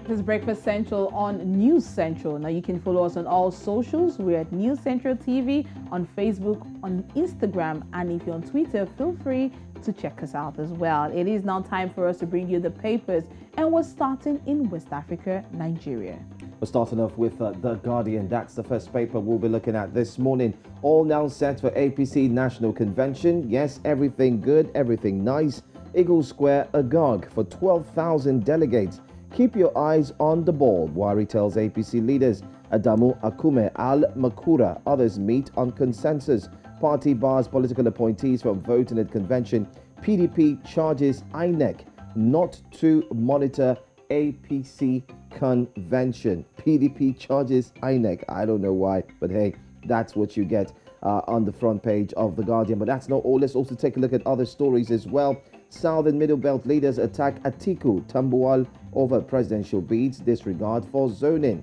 This is Breakfast Central on News Central. Now you can follow us on all socials. We're at News Central TV on Facebook, on Instagram, and if you're on Twitter, feel free to check us out as well. It is now time for us to bring you the papers, and we're starting in West Africa, Nigeria. We're starting off with The Guardian. That's the first paper we'll be looking at this morning. All now set for APC National Convention. Yes, everything good, everything nice. Eagle Square agog for 12,000 delegates. Keep your eyes on the ball, Buhari tells APC leaders. Adamu Akume, Al Makura, others meet on consensus. Party bars political appointees from voting at convention. PDP charges INEC not to monitor APC convention. PDP charges INEC. I don't know why, but hey, that's what you get on the front page of The Guardian. But that's not all. Let's also take a look at other stories as well. South and Middle Belt leaders attack Atiku, Tambuwal over presidential bids, disregard for zoning.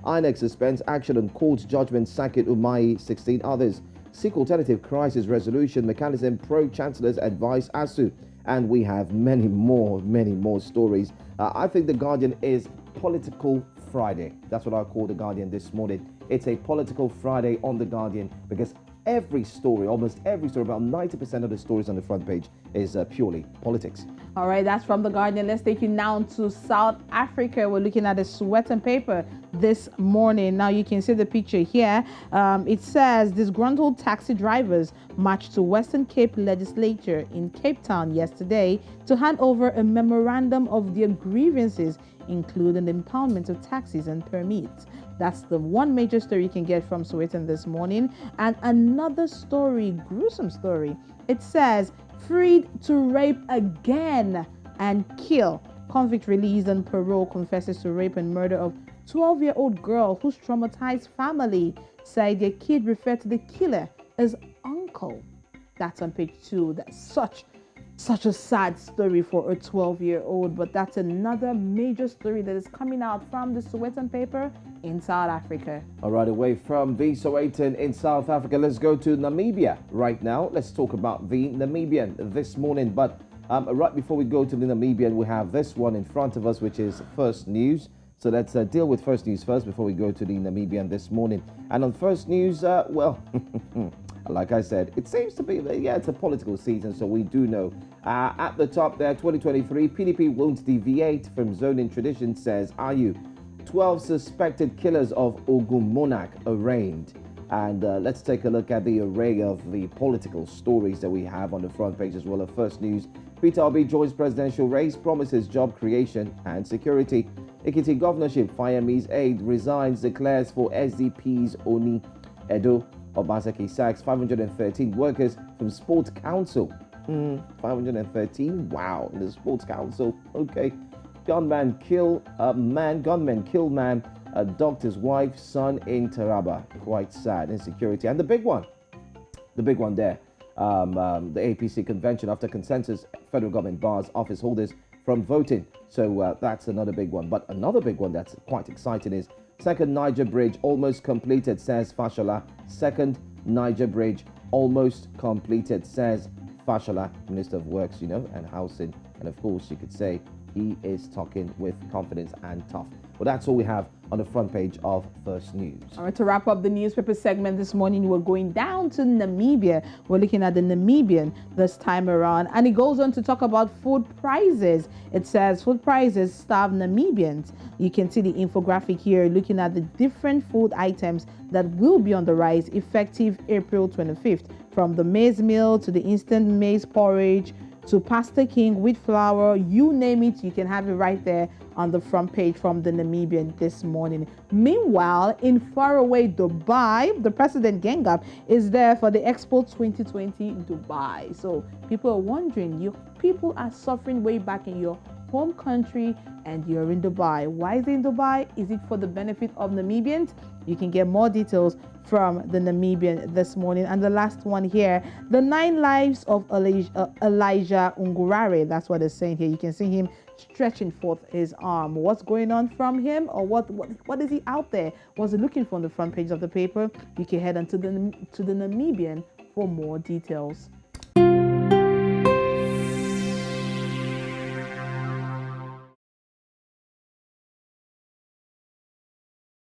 INEC suspends action on court judgment, sacking Umahi, 16 others. Seek alternative crisis resolution mechanism, pro-chancellor's advice, ASU. And we have many more stories. I think The Guardian is Political Friday. That's what I call The Guardian this morning. It's a Political Friday on The Guardian because every story, almost every story, about 90% of the stories on the front page is purely politics. All right, that's from The Guardian. Let's take you now to South Africa. We're looking at the Sowetan paper this morning. Now you can see the picture here. It says disgruntled taxi drivers marched to Western Cape legislature in Cape Town yesterday to hand over a memorandum of their grievances, including the impoundment of taxis and permits. That's the one major story you can get from Sowetan this morning. And another story, gruesome story. It says, freed to rape again and kill. Convict released on parole confesses to rape and murder of 12-year-old girl whose traumatized family said their kid referred to the killer as uncle. That's on page 2. That's such a sad story for a 12-year-old, but that's another major story that is coming out from the Sowetan paper in South Africa. All right, away from the Sowetan in South Africa, let's go to Namibia right now. Let's talk about the Namibian this morning. But right before we go to the Namibian, we have this one in front of us, which is First News. So let's deal with First News first before we go to the Namibian this morning. And on First News, well, like I said, it seems to be, yeah, it's a political season, so we do know. At the top there, 2023, PDP won't deviate from zoning tradition, says Ayu. 12 suspected killers of Ogun Monarch arraigned. And let's take a look at the array of the political stories that we have on the front page as well of First News. Peter Obi joins presidential race, promises job creation and security. Ekiti governorship, Fayemi's aide resigns, declares for SDP's Oni. Edo, Obaseki sacks 513 workers from Sports Council. 513? Wow, the Sports Council. Okay. Gunmen kill man, doctor's wife, son in Taraba. Quite sad. Insecurity. And the big one there, the APC convention after consensus, federal government bars office holders from voting. So that's another big one. But another big one that's quite exciting is second Niger bridge almost completed, says Fashola. Second Niger bridge almost completed, says Fashola, Minister of Works, and Housing. And of course, you could say he is talking with confidence and tough. Well, that's all we have on the front page of First News. All right, to wrap up the newspaper segment this morning, we're going down to Namibia. We're looking at the Namibian this time around, and it goes on to talk about food prices. It says food prices starve Namibians. You can see the infographic here looking at the different food items that will be on the rise effective April 25th, from the maize meal to the instant maize porridge to Pasta King, wheat flour, you name it, you can have it right there on the front page from the Namibian this morning. Meanwhile, in faraway Dubai, the President Gengab is there for the Expo 2020 in Dubai. So people are wondering, you people are suffering way back in your home country and you're in Dubai. Why is it in Dubai? Is it for the benefit of Namibians? You can get more details from the Namibian this morning. And the last one here, the 9 lives of Elijah Ungurare. That's what they're saying here. You can see him stretching forth his arm. What's going on from him, or what is he out there? What's he looking for on the front page of the paper? You can head on to the Namibian for more details.